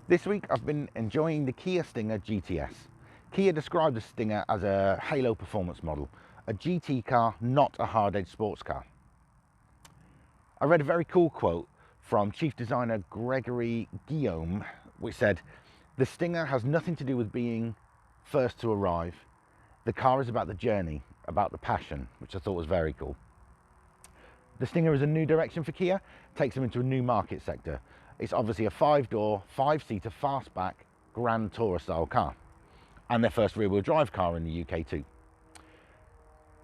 This week I've been enjoying the Kia Stinger GTS. Kia described the Stinger as a halo performance model, a GT car, not a hard-edged sports car. I read a very cool quote from chief designer Gregory Guillaume, which said, "The Stinger has nothing to do with being first to arrive. The car is about the journey, about the passion," which I thought was very cool. The Stinger is a new direction for Kia, takes them into a new market sector. It's obviously a 5-door, 5-seater fastback Grand Tourer style car, and their first rear-wheel drive car in the UK too.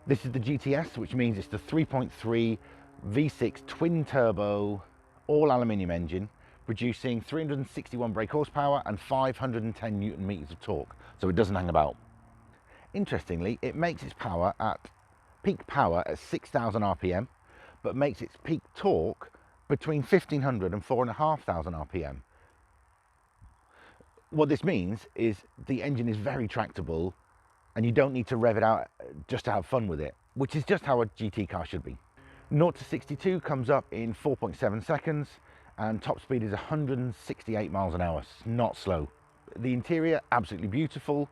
This is the GTS, which means it's the 3.3 V6 twin-turbo, all-aluminium engine, producing 361 brake horsepower and 510 Newton meters of torque, so it doesn't hang about. Interestingly, it makes its peak power at 6,000 RPM, but makes its peak torque between 1,500 and 4,500 RPM. What this means is the engine is very tractable and you don't need to rev it out just to have fun with it, which is just how a GT car should be. 0 to 62 comes up in 4.7 seconds and top speed is 168 miles an hour, not slow. The interior, absolutely beautiful.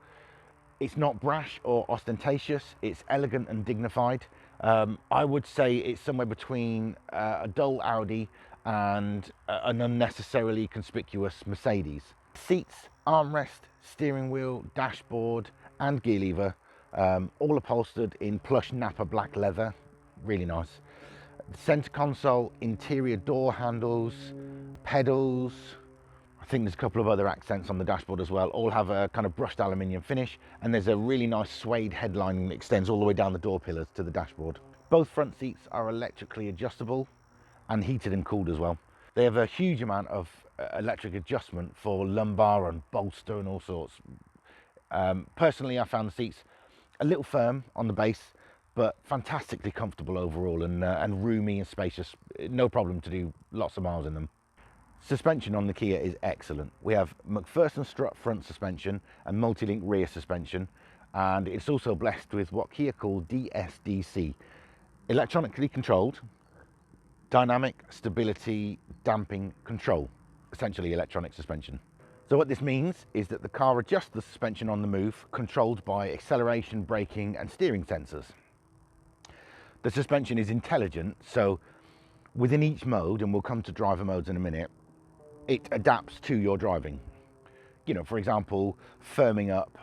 It's not brash or ostentatious, it's elegant and dignified. I would say it's somewhere between a dull Audi and an unnecessarily conspicuous Mercedes. Seats, armrest, steering wheel, dashboard and gear lever, all upholstered in plush Napa black leather, really nice. The center console, interior door handles, pedals, I think there's a couple of other accents on the dashboard as well, all have a kind of brushed aluminium finish, and there's a really nice suede headlining that extends all the way down the door pillars to the dashboard. Both front seats are electrically adjustable and heated and cooled as well. They have a huge amount of electric adjustment for lumbar and bolster and all sorts. Personally, I found the seats a little firm on the base, but fantastically comfortable overall and roomy and spacious. No problem to do lots of miles in them. Suspension on the Kia is excellent. We have McPherson strut front suspension and multi-link rear suspension, and it's also blessed with what Kia call DSDC, electronically controlled dynamic stability damping control, essentially electronic suspension. So what this means is that the car adjusts the suspension on the move, controlled by acceleration, braking and steering sensors. The suspension is intelligent, so within each mode, and we'll come to driver modes in a minute, it adapts to your driving. You know, for example, firming up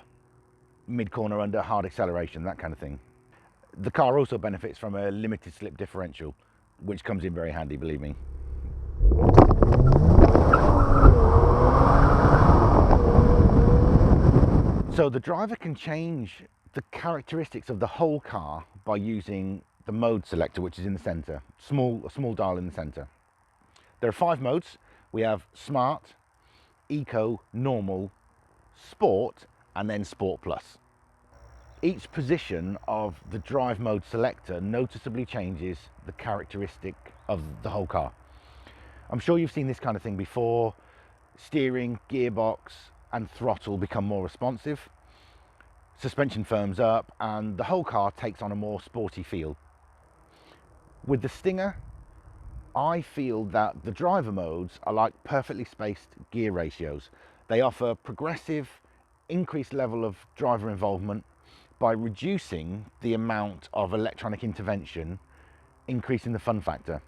mid-corner under hard acceleration, that kind of thing. The car also benefits from a limited slip differential, which comes in very handy, believe me. So the driver can change the characteristics of the whole car by using the mode selector, which is in the center, a small dial in the center. There are 5 modes. We have Smart, Eco, Normal, Sport, and then Sport Plus. Each position of the drive mode selector noticeably changes the characteristic of the whole car. I'm sure you've seen this kind of thing before. Steering, gearbox, and throttle become more responsive. Suspension firms up, and the whole car takes on a more sporty feel. With the Stinger, I feel that the driver modes are like perfectly spaced gear ratios. They offer progressive, increased level of driver involvement by reducing the amount of electronic intervention, increasing the fun factor,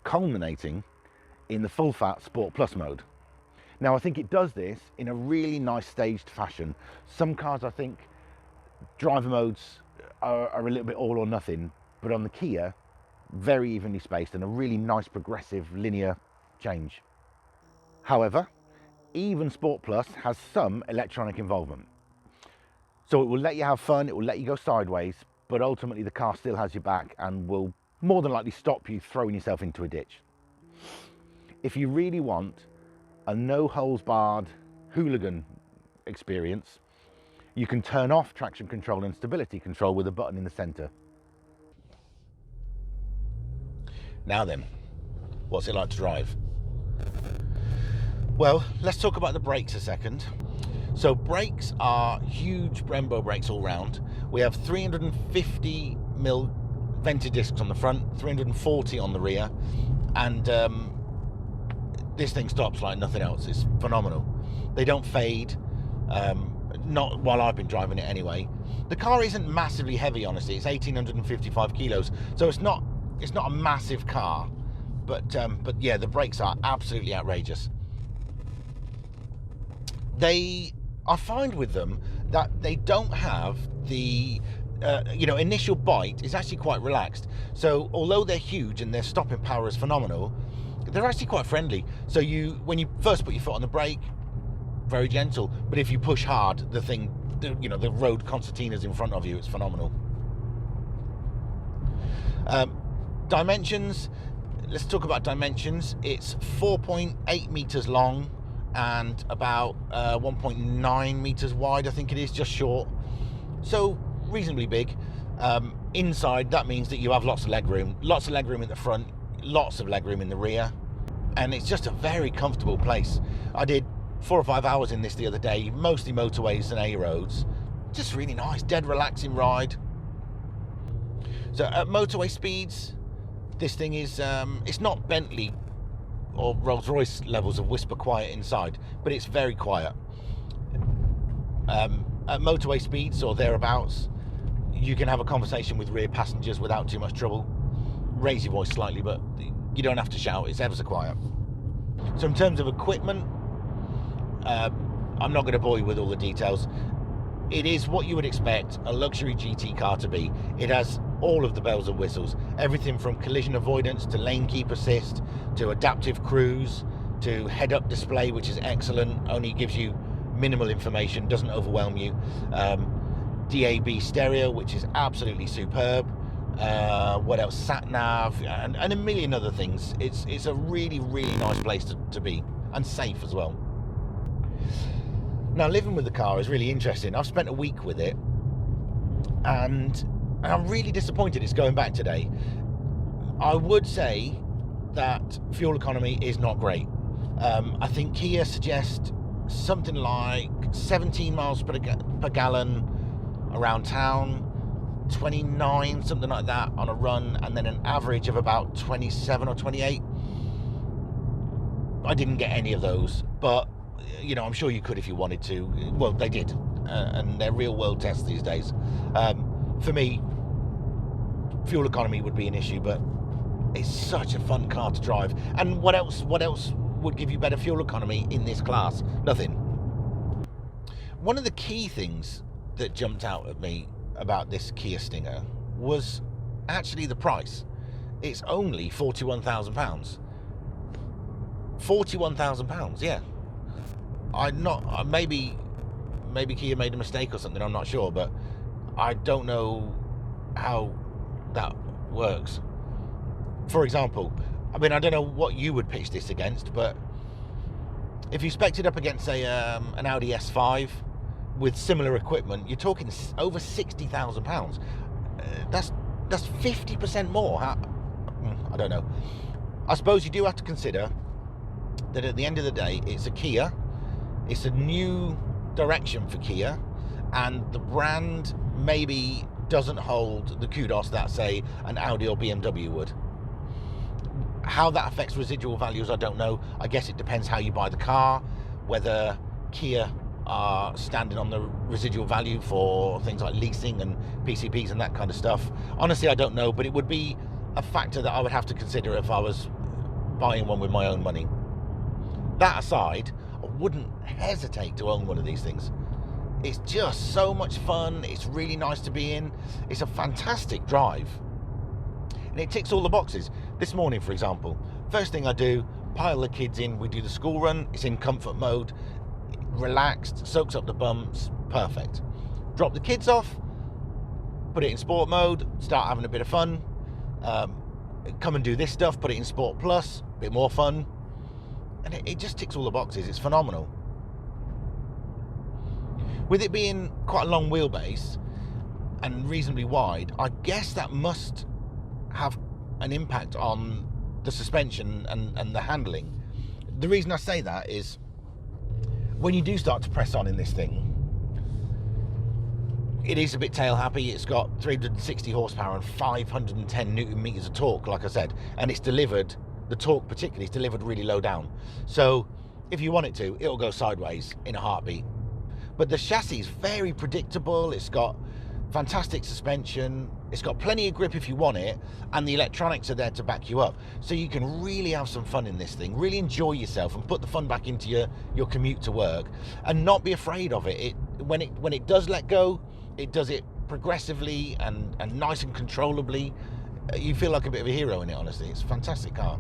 culminating in the full fat Sport Plus mode. Now I think it does this in a really nice staged fashion. Some cars, I think, driver modes are a little bit all or nothing, but on the Kia, very evenly spaced and a really nice progressive linear change. However, even Sport Plus has some electronic involvement. So it will let you have fun, it will let you go sideways, but ultimately the car still has your back and will more than likely stop you throwing yourself into a ditch. If you really want a no-holds-barred hooligan experience, you can turn off traction control and stability control with a button in the center. Now then, what's it like to drive? Well, let's talk about the brakes a second. So brakes are huge Brembo brakes all round. We have 350mm vented discs on the front, 340 on the rear, and this thing stops like nothing else. It's phenomenal. They don't fade, not while I've been driving it anyway. The car isn't massively heavy, honestly. It's 1,855 kilos, so it's not a massive car, but yeah, the brakes are absolutely outrageous. I find with them that they don't have the initial bite is actually quite relaxed. So although they're huge and their stopping power is phenomenal, they're actually quite friendly. So when you first put your foot on the brake, very gentle, but if you push hard, the road concertinas in front of you, it's phenomenal. Dimensions, let's talk about dimensions. It's 4.8 meters long and about 1.9 meters wide, I think it is, just short, so reasonably big. Inside, that means that you have lots of legroom in the front, lots of legroom in the rear, and it's just a very comfortable place. I did 4 or 5 hours in this the other day, mostly motorways and A roads. Just really nice, dead relaxing ride. So at motorway speeds, this thing is it's not Bentley or Rolls-Royce levels of whisper quiet inside, but it's very quiet. At motorway speeds or thereabouts, you can have a conversation with rear passengers without too much trouble. Raise your voice slightly, but you don't have to shout. It's ever so quiet. So in terms of equipment, I'm not going to bore you with all the details. It is what you would expect a luxury GT car to be. It has all of the bells and whistles, everything from collision avoidance to lane keep assist to adaptive cruise to head-up display, which is excellent, only gives you minimal information, doesn't overwhelm you. DAB stereo, which is absolutely superb. What else? Sat nav and a million other things. It's a really, really nice place to be, and safe as well. Now, living with the car is really interesting. I've spent a week with it, and I'm really disappointed it's going back today. I would say that fuel economy is not great. I think Kia suggests something like 17 miles per gallon around town, 29, something like that on a run, and then an average of about 27 or 28. I didn't get any of those, but I'm sure you could if you wanted to. Well, they did, and they're real world tests these days. For me, fuel economy would be an issue, but it's such a fun car to drive. And what else would give you better fuel economy in this class? Nothing. One of the key things that jumped out at me about this Kia Stinger was actually the price. It's only £41,000. £41,000, yeah. Maybe Kia made a mistake or something, I'm not sure, but I don't know how that works. For example, I don't know what you would pitch this against, but if you spec'd it up against, say, an Audi S5 with similar equipment, you're talking over £60,000. That's 50% more. I don't know. I suppose you do have to consider that at the end of the day, it's a Kia. It's a new direction for Kia, and the brand maybe doesn't hold the kudos that, say, an Audi or BMW would. How that affects residual values, I don't know. I guess it depends how you buy the car, whether Kia are standing on the residual value for things like leasing and PCPs and that kind of stuff. Honestly, I don't know, but it would be a factor that I would have to consider if I was buying one with my own money. That aside, I wouldn't hesitate to own one of these things. It's just so much fun. It's really nice to be in. It's a fantastic drive. And it ticks all the boxes. This morning, for example, first thing I do, pile the kids in, we do the school run. It's in comfort mode, relaxed, soaks up the bumps, perfect. Drop the kids off, put it in sport mode, start having a bit of fun. Come and do this stuff, put it in Sport Plus, a bit more fun. And it just ticks all the boxes. It's phenomenal. With it being quite a long wheelbase and reasonably wide, I guess that must have an impact on the suspension and the handling. The reason I say that is when you do start to press on in this thing, it is a bit tail happy. It's got 360 horsepower and 510 newton meters of torque, like I said, and it's delivered the torque particularly is delivered really low down. So if you want it to, it'll go sideways in a heartbeat. But the chassis is very predictable. It's got fantastic suspension. It's got plenty of grip if you want it, and the electronics are there to back you up. So you can really have some fun in this thing, really enjoy yourself and put the fun back into your commute to work, and not be afraid of it. When it does let go, it does it progressively and nice and controllably. You feel like a bit of a hero in it, honestly. It's a fantastic car.